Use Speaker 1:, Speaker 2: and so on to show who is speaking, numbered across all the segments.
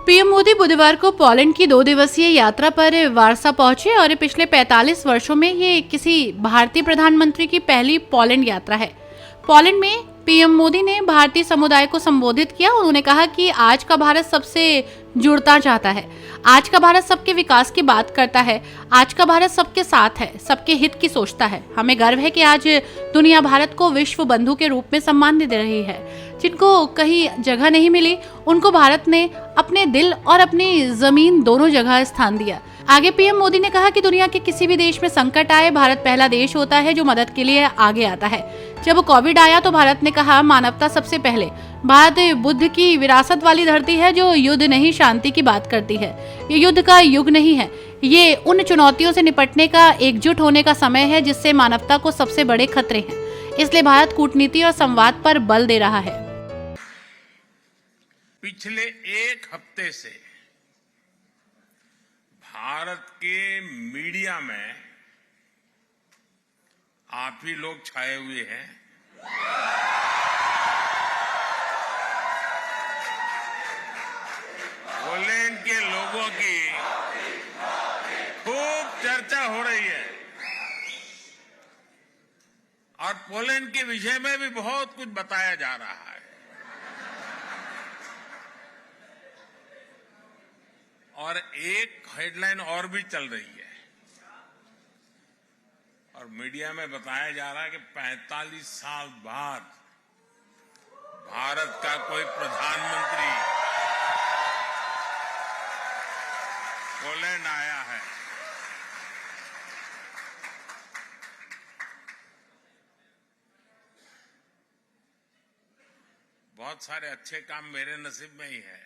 Speaker 1: PM Modi बुधवार को Poland की 2 दिवसीय यात्रा पर वार्सा पहुंचे और पिछले 45 वर्षों में ये किसी भारतीय प्रधानमंत्री की पहली पोलैंड यात्रा है। पोलैंड में पीएम मोदी ने भारतीय समुदाय को संबोधित किया। उन्होंने कहा कि आज का भारत सबसे जुड़ना चाहता है, आज का भारत सबके विकास की बात करता है, आज का भारत सबके साथ है, सबके हित की सोचता है। हमें गर्व है कि आज दुनिया भारत को विश्व बंधु के रूप में सम्मान दे रही है। जिनको कहीं जगह नहीं मिली, उनको भारत ने अपने दिल और अपनी जमीन दोनों जगह स्थान दिया। आगे पीएम मोदी ने कहा कि दुनिया के किसी भी देश में संकट आए, भारत पहला देश होता है जो मदद के लिए आगे आता है। जब कोविड आया तो भारत ने कहा मानवता सबसे पहले। भारत बुद्ध की विरासत वाली धरती है जो युद्ध नहीं शांति की बात करती है। ये युद्ध का युग नहीं है, ये उन चुनौतियों से निपटने का एकजुट होने का समय है जिससे मानवता को सबसे बड़े खतरे हैं। इसलिए भारत कूटनीति और संवाद पर बल दे रहा है।
Speaker 2: पिछले एक हफ्ते से भारत के मीडिया में आप ही लोग छाए हुए हैं। पोलैंड के लोगों की खूब चर्चा हो रही है और पोलैंड के विषय में भी बहुत कुछ बताया जा रहा है। और एक हेडलाइन और भी चल रही है और मीडिया में बताया जा रहा है कि 45 साल बाद भारत का कोई प्रधानमंत्री पोलैंड आया है। बहुत सारे अच्छे काम मेरे नसीब में ही है।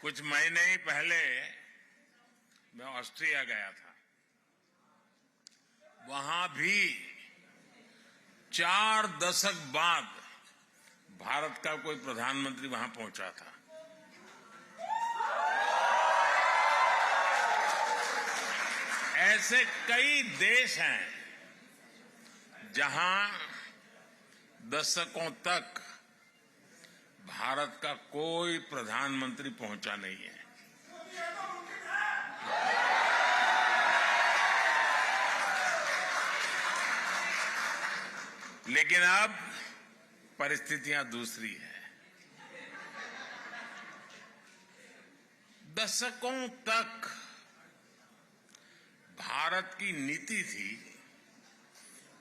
Speaker 2: कुछ महीने ही पहले मैं ऑस्ट्रिया गया था। वहां भी 4 दशक बाद भारत का कोई प्रधानमंत्री वहां पहुंचा था। ऐसे कई देश हैं जहां दशकों तक भारत का कोई प्रधानमंत्री पहुंचा नहीं है। लेकिन अब परिस्थितियां दूसरी है। दशकों तक भारत की नीति थी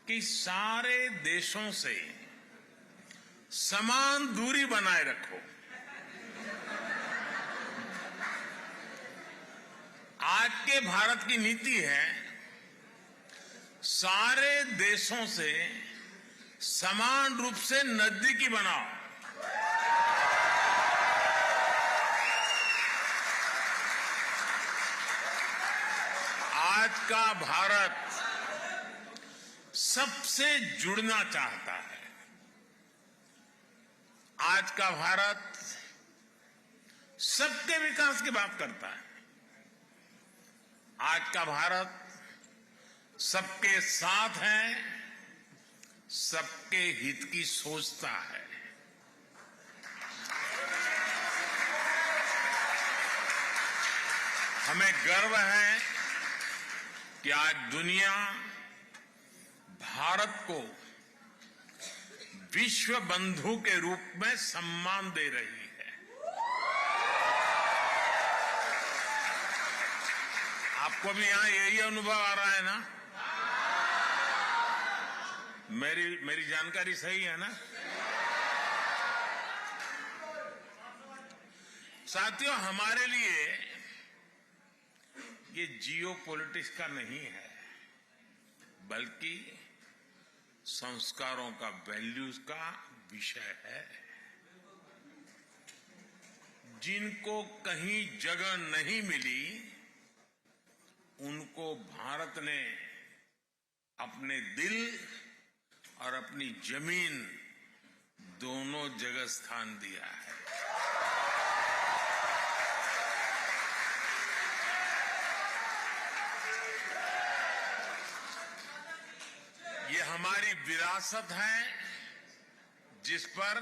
Speaker 2: कि सारे देशों से समान दूरी बनाए रखो। आज के भारत की नीति है सारे देशों से समान रूप से नजदीकी बनाओ। आज का भारत सबसे जुड़ना चाहता है। आज का भारत सबके विकास की बात करता है। आज का भारत सबके साथ है, सबके हित की सोचता है। हमें गर्व है कि आज दुनिया भारत को विश्व बंधु के रूप में सम्मान दे रही है। आपको भी यहां यही अनुभव आ रहा है ना? मेरी जानकारी सही है ना? साथियों, हमारे लिए ये जियो पॉलिटिक्स का नहीं है, बल्कि संस्कारों का, वैल्यूज का विषय है। जिनको कहीं जगह नहीं मिली, उनको भारत ने अपने दिल और अपनी जमीन दोनों जगह स्थान दिया है। हमारी विरासत है जिस पर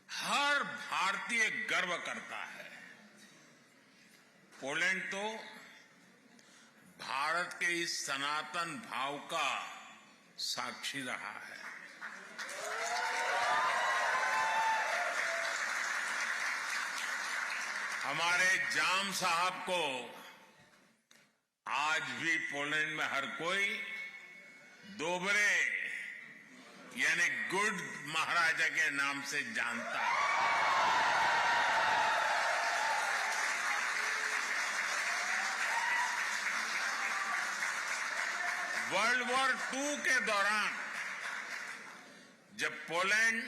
Speaker 2: हर भारतीय गर्व करता है। पोलैंड तो भारत के इस सनातन भाव का साक्षी रहा है। हमारे जाम साहब को आज भी पोलैंड में हर कोई दोबरे यानी गुड महाराजा के नाम से जानता है। वर्ल्ड वॉर II के दौरान जब पोलैंड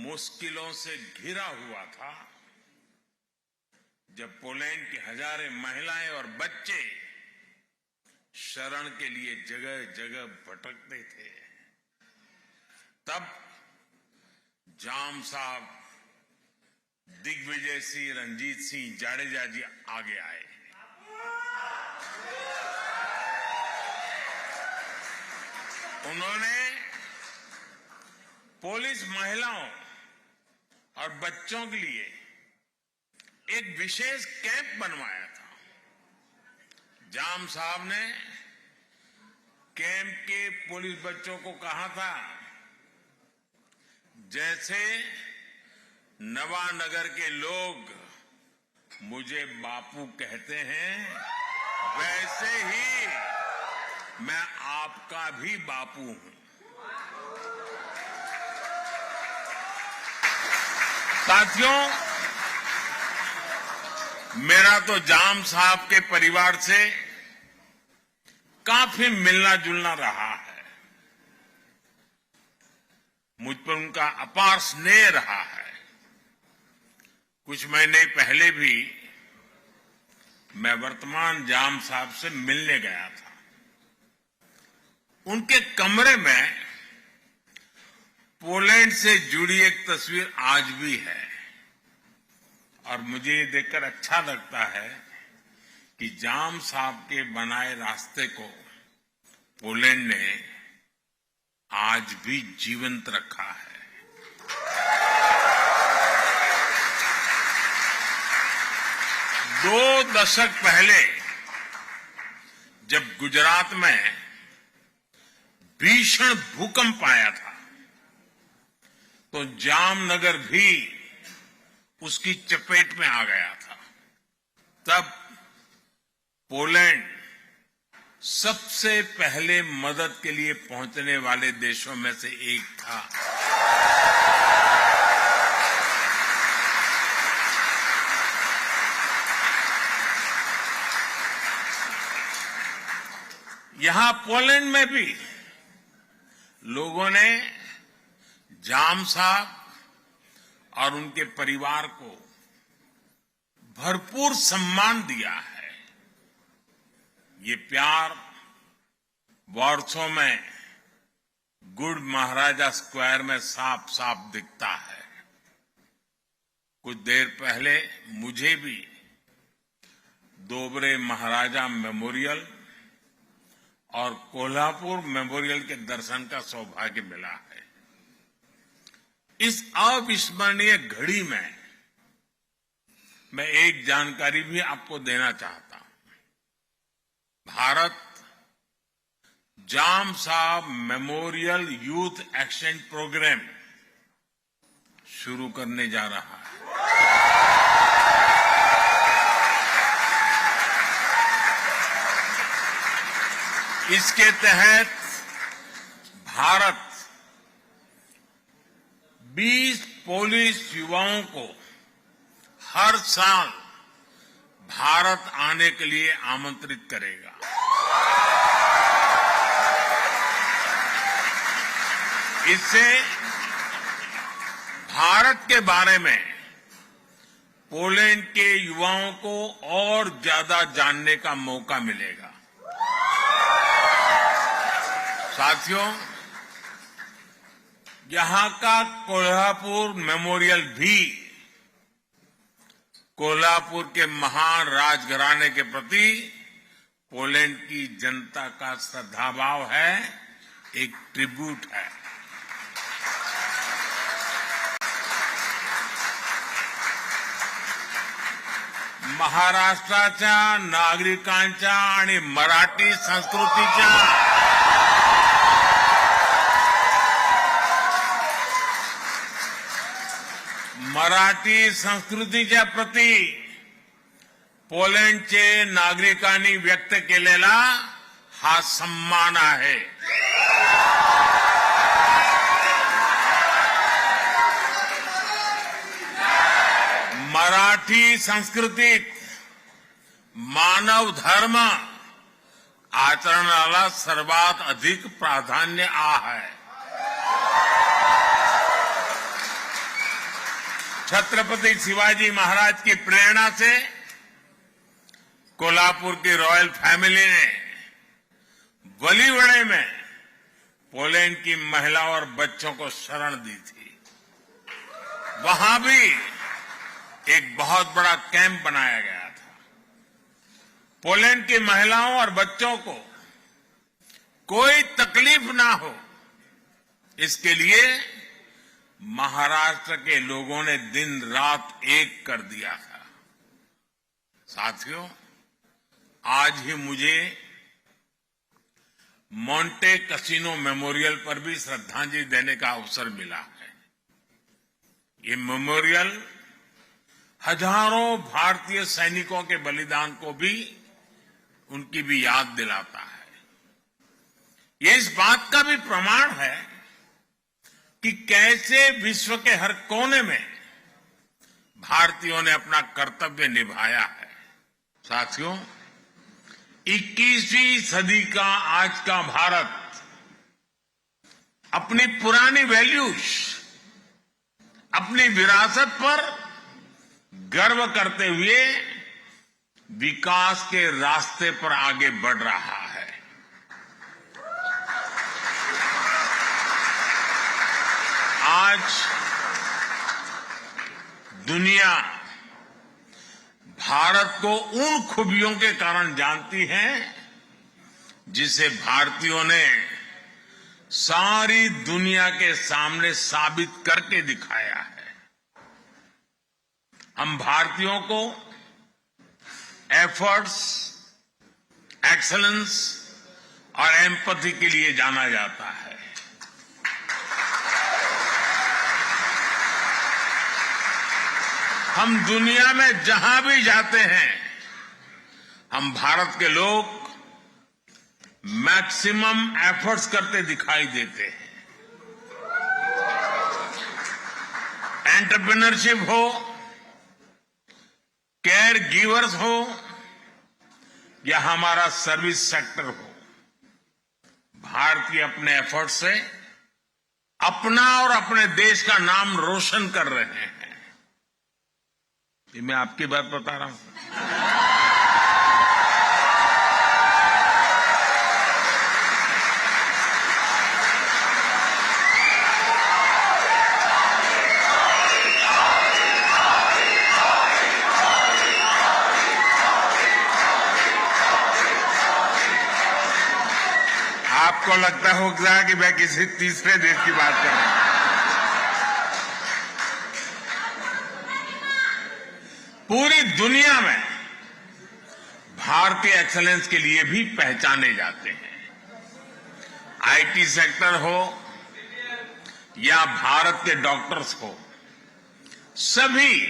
Speaker 2: मुश्किलों से घिरा हुआ था, जब पोलैंड की हजारों महिलाएं और बच्चे शरण के लिए जगह जगह भटकते थे, तब जाम साहब, दिग्विजय सिंह, रंजीत सिंह जाडेजा जी आगे आए। उन्होंने पुलिस महिलाओं और बच्चों के लिए एक विशेष कैंप बनवाया था। जाम साहब ने कैंप के पुलिस बच्चों को कहा था, जैसे नवानगर के लोग मुझे बापू कहते हैं, वैसे ही मैं आपका भी बापू हूं। साथियों, मेरा तो जाम साहब के परिवार से काफी मिलना जुलना रहा है। मुझ पर उनका अपार स्नेह रहा है। कुछ महीने पहले भी मैं वर्तमान जाम साहब से मिलने गया था। उनके कमरे में पोलैंड से जुड़ी एक तस्वीर आज भी है और मुझे ये देखकर अच्छा लगता है कि जाम साहब के बनाए रास्ते को पोलैंड ने आज भी जीवंत रखा है। 2 दशक पहले जब गुजरात में भीषण भूकंप आया था, तो जामनगर भी उसकी चपेट में आ गया था। तब पोलैंड सबसे पहले मदद के लिए पहुंचने वाले देशों में से एक था। यहां पोलैंड में भी लोगों ने जाम साहब और उनके परिवार को भरपूर सम्मान दिया है। ये प्यार वर्षों में गुड महाराजा स्क्वायर में साफ साफ दिखता है। कुछ देर पहले मुझे भी दोबरे महाराजा मेमोरियल और कोल्हापुर मेमोरियल के दर्शन का सौभाग्य मिला है। इस अविस्मरणीय घड़ी में मैं एक जानकारी भी आपको देना चाहता हूं। भारत जाम साहब मेमोरियल यूथ एक्सचेंज प्रोग्राम शुरू करने जा रहा है। इसके तहत भारत 20 पोलिश युवाओं को हर साल भारत आने के लिए आमंत्रित करेगा। इससे भारत के बारे में पोलैंड के युवाओं को और ज्यादा जानने का मौका मिलेगा। साथियों, यहां का कोल्हापुर मेमोरियल भी कोल्हापुर के महान राजघराने के प्रति पोलैंड की जनता का श्रद्धाभाव है, एक ट्रिब्यूट है। महाराष्ट्राच्या नागरिकांच्या आणि मराठी संस्कृतीच्या प्रती पोलंडचे नागरिकांनी व्यक्त केलेला हा सन्मान आहे। मराठी संस्कृतीत मानव धर्म आचरणाला सर्वात अधिक प्राधान्य आहे। छत्रपति शिवाजी महाराज की प्रेरणा से कोल्हापुर की रॉयल फैमिली ने वलीवड़े में पोलैंड की महिलाओं और बच्चों को शरण दी थी। वहां भी एक बहुत बड़ा कैंप बनाया गया था। पोलैंड की महिलाओं और बच्चों को कोई तकलीफ ना हो, इसके लिए महाराष्ट्र के लोगों ने दिन रात एक कर दिया था। साथियों, आज ही मुझे मोंटे कैसिनो मेमोरियल पर भी श्रद्धांजलि देने का अवसर मिला है। ये मेमोरियल हजारों भारतीय सैनिकों के बलिदान को भी, उनकी भी याद दिलाता है। ये इस बात का भी प्रमाण है कि कैसे विश्व के हर कोने में भारतीयों ने अपना कर्तव्य निभाया है। साथियों, 21वीं सदी का आज का भारत अपनी पुरानी वैल्यूज, अपनी विरासत पर गर्व करते हुए विकास के रास्ते पर आगे बढ़ रहा है। आज दुनिया भारत को उन खूबियों के कारण जानती है जिसे भारतीयों ने सारी दुनिया के सामने साबित करके दिखाया है। हम भारतीयों को एफर्ट्स, एक्सेलेंस और एम्पैथी के लिए जाना जाता है। हम दुनिया में जहां भी जाते हैं, हम भारत के लोग मैक्सिमम एफर्ट्स करते दिखाई देते हैं। एंटरप्रेन्योरशिप हो, केयर गिवर्स हो या हमारा सर्विस सेक्टर हो, भारतीय अपने एफर्ट से अपना और अपने देश का नाम रोशन कर रहे हैं। ये मैं आपकी बात बता रहा हूं। आपको लगता होगा कि मैं किसी तीसरे देश की बात कर रहा हूं। पूरी दुनिया में भारतीय एक्सेलेंस के लिए भी पहचाने जाते हैं। आईटी सेक्टर हो या भारत के डॉक्टर्स हो, सभी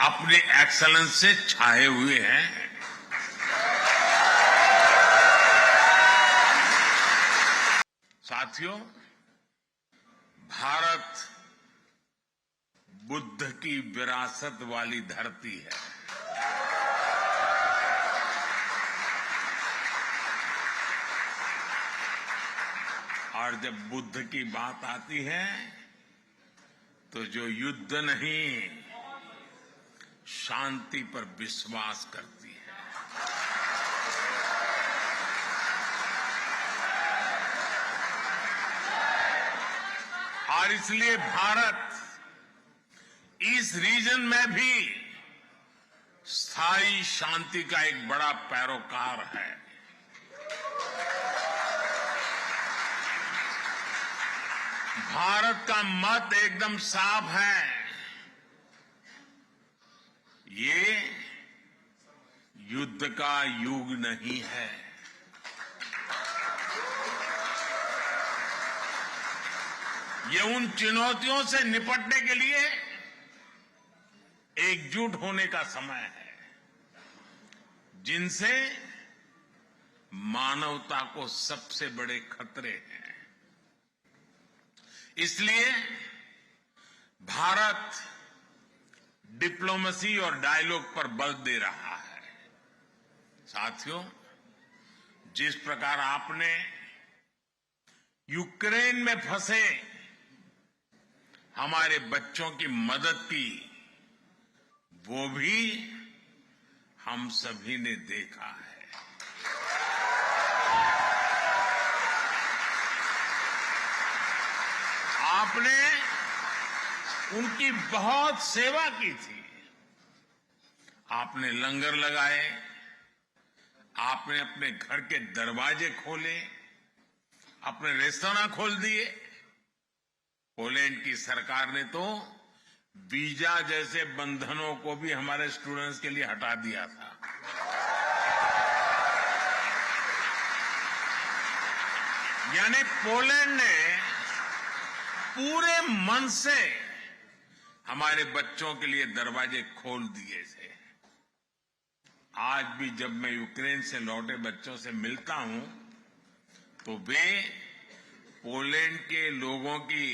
Speaker 2: अपने एक्सेलेंस से छाए हुए हैं। साथियों, भारत बुद्ध की विरासत वाली धरती है। और जब बुद्ध की बात आती है तो जो युद्ध नहीं, शांति पर विश्वास करती है। और इसलिए भारत इस रीजन में भी स्थायी शांति का एक बड़ा पैरोकार है। भारत का मत एकदम साफ है। ये युद्ध का युग नहीं है। ये उन चुनौतियों से निपटने के लिए एकजुट होने का समय है, जिनसे मानवता को सबसे बड़े खतरे हैं। इसलिए भारत डिप्लोमेसी और डायलॉग पर बल दे रहा है। साथियों, जिस प्रकार आपने यूक्रेन में फंसे हमारे बच्चों की मदद की, वो भी हम सभी ने देखा है। आपने उनकी बहुत सेवा की थी। आपने लंगर लगाए, आपने अपने घर के दरवाजे खोले, अपने रेस्तरां खोल दिए। पोलैंड की सरकार ने तो वीजा जैसे बंधनों को भी हमारे स्टूडेंट्स के लिए हटा दिया था। यानी पोलैंड ने पूरे मन से हमारे बच्चों के लिए दरवाजे खोल दिए थे। आज भी जब मैं यूक्रेन से लौटे बच्चों से मिलता हूं, तो वे पोलैंड के लोगों की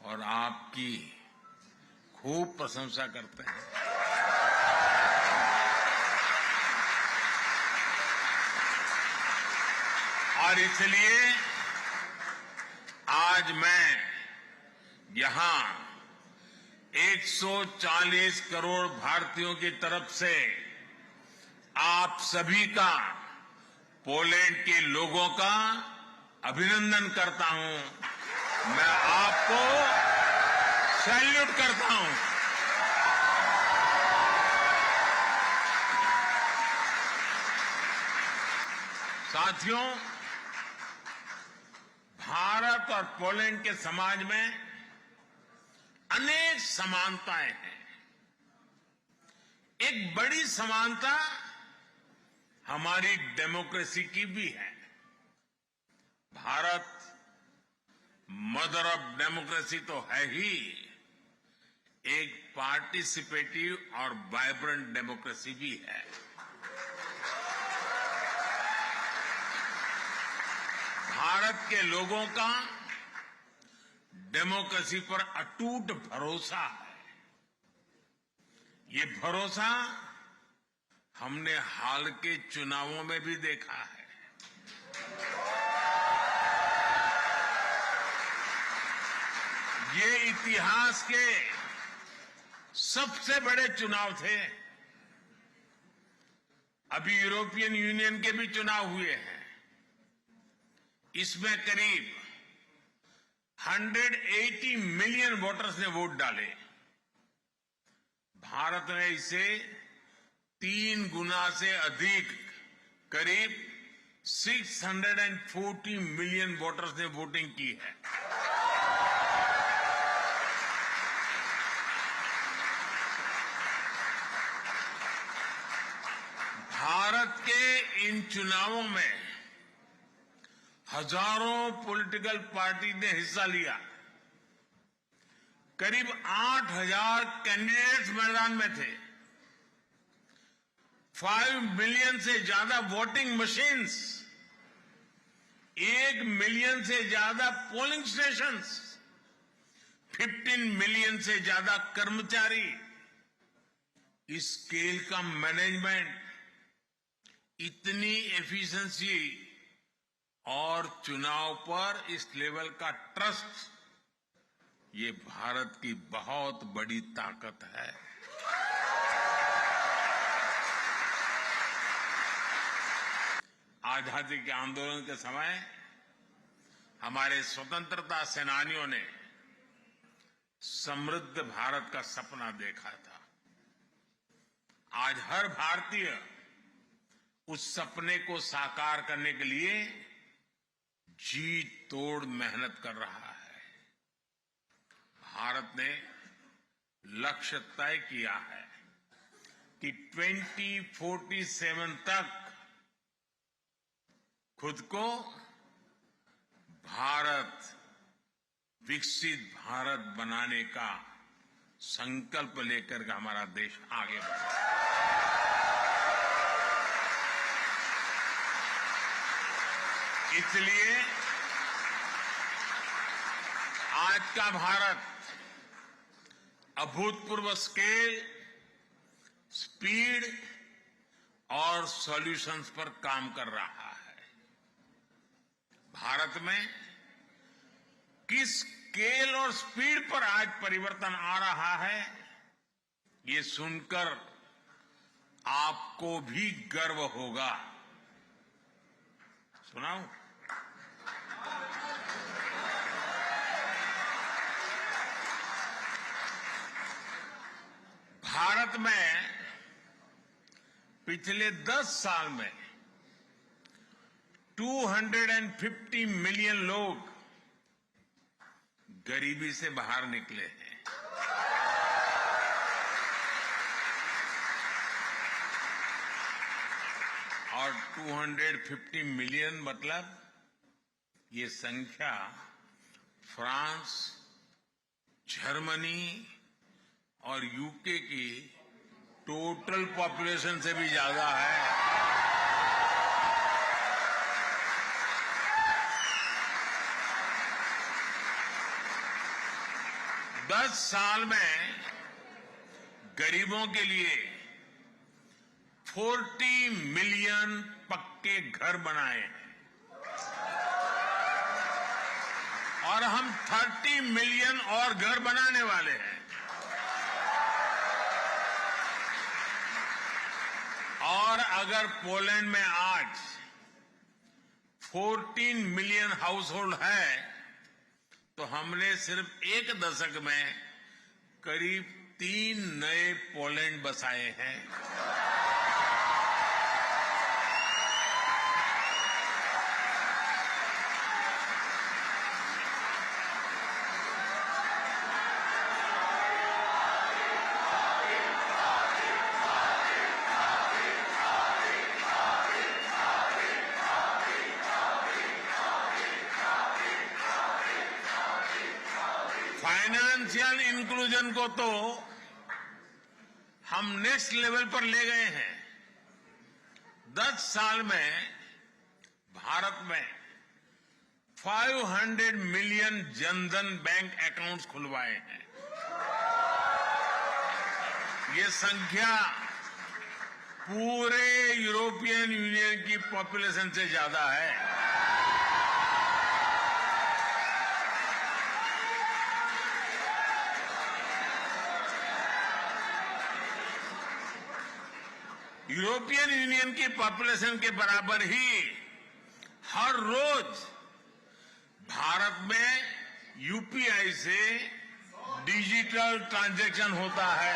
Speaker 2: और आपकी खूब प्रशंसा करते हैं। और इसलिए आज मैं यहां 140 करोड़ भारतीयों की तरफ से आप सभी का, पोलैंड के लोगों का अभिनंदन करता हूं। मैं आपको सैल्यूट करता हूं। साथियों, भारत और पोलैंड के समाज में अनेक समानताएं हैं। एक बड़ी समानता हमारी डेमोक्रेसी की भी है। भारत मदर ऑफ डेमोक्रेसी तो है ही, एक पार्टिसिपेटिव और वाइब्रेंट डेमोक्रेसी भी है। भारत के लोगों का डेमोक्रेसी पर अटूट भरोसा है। ये भरोसा हमने हाल के चुनावों में भी देखा है। ये इतिहास के सबसे बड़े चुनाव थे। अभी यूरोपियन यूनियन के भी चुनाव हुए हैं। इसमें करीब 180 मिलियन वोटर्स ने वोट डाले। भारत ने इसे 3 गुना से अधिक, करीब 640 मिलियन वोटर्स ने वोटिंग की है। भारत के इन चुनावों में हजारों पॉलिटिकल पार्टी ने हिस्सा लिया। करीब 8,000 कैंडिडेट्स मैदान में थे। 5 मिलियन से ज्यादा वोटिंग मशीन्स, 1 मिलियन से ज्यादा पोलिंग स्टेशंस, 15 मिलियन से ज्यादा कर्मचारी। इस स्केल का मैनेजमेंट, इतनी एफिशिएंसी और चुनाव पर इस लेवल का ट्रस्ट, ये भारत की बहुत बड़ी ताकत है। आजादी के आंदोलन के समय हमारे स्वतंत्रता सेनानियों ने समृद्ध भारत का सपना देखा था। आज हर भारतीय उस सपने को साकार करने के लिए जी तोड़ मेहनत कर रहा है। भारत ने लक्ष्य तय किया है कि 2047 तक खुद को भारत विकसित भारत बनाने का संकल्प लेकर के हमारा देश आगे बढ़े। इसलिए आज का भारत अभूतपूर्व स्केल, स्पीड और सॉल्यूशंस पर काम कर रहा है। भारत में किस स्केल और स्पीड पर आज परिवर्तन आ रहा है, ये सुनकर आपको भी गर्व होगा। सुनाऊं? भारत में पिछले 10 साल में 250 मिलियन लोग गरीबी से बाहर निकले हैं। और 250 मिलियन मतलब ये संख्या फ्रांस, जर्मनी और यूके की टोटल पॉपुलेशन से भी ज्यादा है। दस साल में गरीबों के लिए 40 मिलियन पक्के घर बनाए हैं और हम 30 मिलियन और घर बनाने वाले हैं। और अगर पोलैंड में आज 14 मिलियन हाउस होल्ड है तो हमने सिर्फ एक दशक में करीब 3 नए पोलैंड बसाए हैं। फाइनेंशियल इंक्लूजन को तो हम नेक्स्ट लेवल पर ले गए हैं। 10 साल में भारत में 500 मिलियन जनधन बैंक अकाउंट्स खुलवाए हैं। ये संख्या पूरे यूरोपियन यूनियन की पॉपुलेशन से ज्यादा है। यूरोपियन यूनियन की पॉपुलेशन के बराबर ही हर रोज भारत में यूपीआई से डिजिटल ट्रांजैक्शन होता है।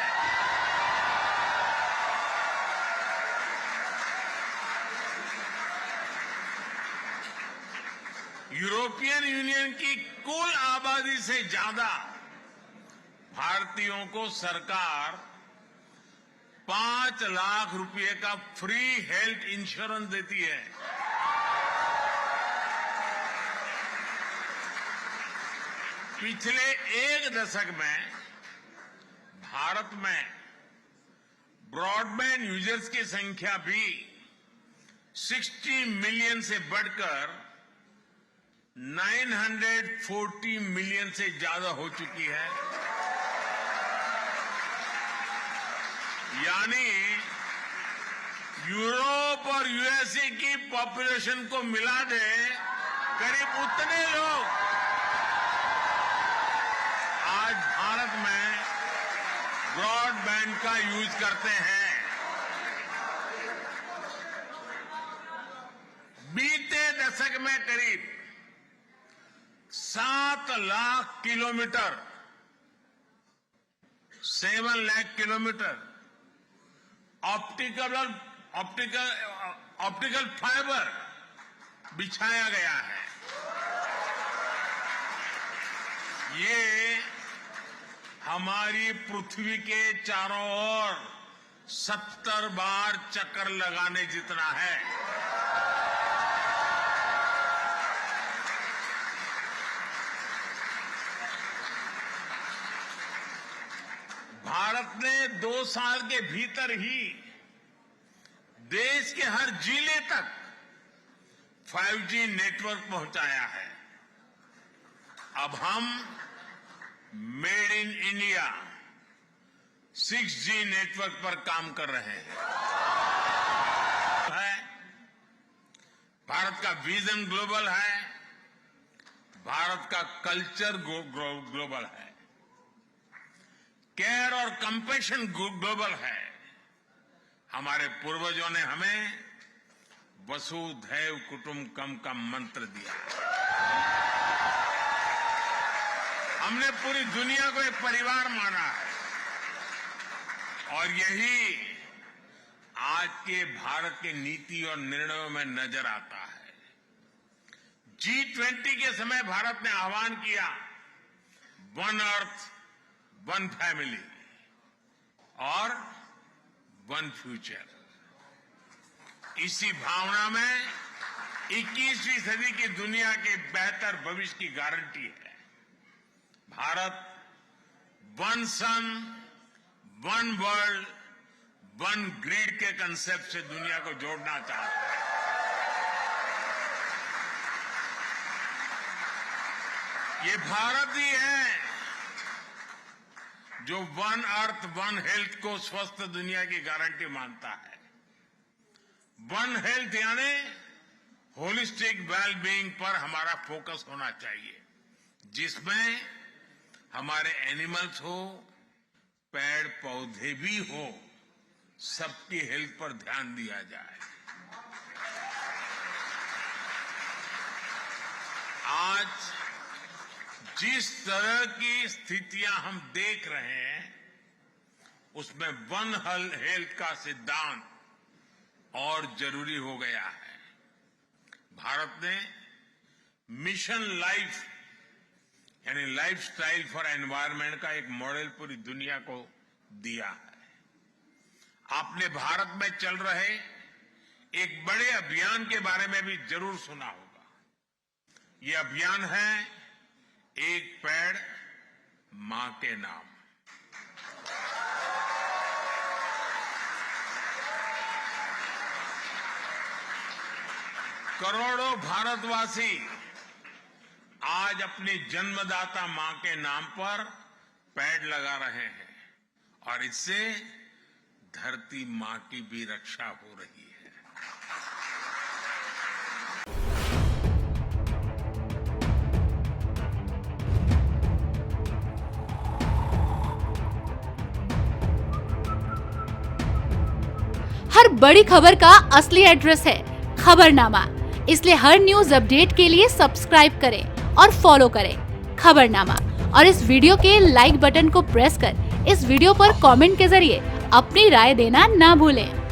Speaker 2: यूरोपियन यूनियन की कुल आबादी से ज्यादा भारतीयों को सरकार 5 लाख रुपए का फ्री हेल्थ इंश्योरेंस देती है। पिछले एक दशक में भारत में ब्रॉडबैंड यूजर्स की संख्या भी 60 मिलियन से बढ़कर 940 मिलियन से ज्यादा हो चुकी है। यानी यूरोप और यूएसए की पॉपुलेशन को मिला दे करीब उतने लोग आज भारत में ब्रॉडबैंड का यूज करते हैं। बीते दशक में करीब 7 lakh kilometre 7 lakh kilometre optical fibre बिछाया गया है। ये हमारी पृथ्वी के चारों ओर 70 बार चक्कर लगाने जितना है। भारत ने 2 साल के भीतर ही देश के हर जिले तक 5G नेटवर्क पहुंचाया है। अब हम made in India 6G network पर काम कर रहे हैं। भारत का विजन ग्लोबल है, भारत का कल्चर ग्लोबल है, केयर और कंपैशन ग्लोबल है। हमारे पूर्वजों ने हमें वसुधैव कुटुंबकम का मंत्र दिया। हमने पूरी दुनिया को एक परिवार माना है और यही आज के भारत के नीति और निर्णयों में नजर आता है। G20 के समय भारत ने आह्वान किया, वन अर्थ वन फैमिली और वन फ्यूचर। इसी भावना में 21वीं सदी की दुनिया के बेहतर भविष्य की गारंटी है। Bharat one sun one world one grid के कंसेप्ट से दुनिया को जोड़ना चाहता है। ये भारत ही है जो वन अर्थ वन हेल्थ को स्वस्थ दुनिया की गारंटी मानता है। वन हेल्थ यानी होलिस्टिक वेलबीइंग पर हमारा फोकस होना चाहिए, जिसमें हमारे एनिमल्स हो, पेड़ पौधे भी हो, सबकी हेल्थ पर ध्यान दिया जाए। आज जिस तरह की स्थितियां हम देख रहे हैं, उसमें वन हेल्थ का सिद्धांत और जरूरी हो गया है। भारत ने मिशन लाइफ यानी लाइफस्टाइल फॉर एनवायरनमेंट का एक मॉडल पूरी दुनिया को दिया है। आपने भारत में चल रहे एक बड़े अभियान के बारे में भी जरूर सुना होगा। ये अभियान है एक पेड़ मां के नाम। करोड़ों भारतवासी आज अपनी जन्मदाता मां के नाम पर पेड़ लगा रहे हैं और इससे धरती मां की भी रक्षा हो रही है।
Speaker 1: हर बड़ी खबर का असली एड्रेस है खबरनामा, इसलिए हर न्यूज अपडेट के लिए सब्सक्राइब करें और फॉलो करें खबरनामा। और इस वीडियो के लाइक बटन को प्रेस कर इस वीडियो पर कमेंट के जरिए अपनी राय देना ना भूलें।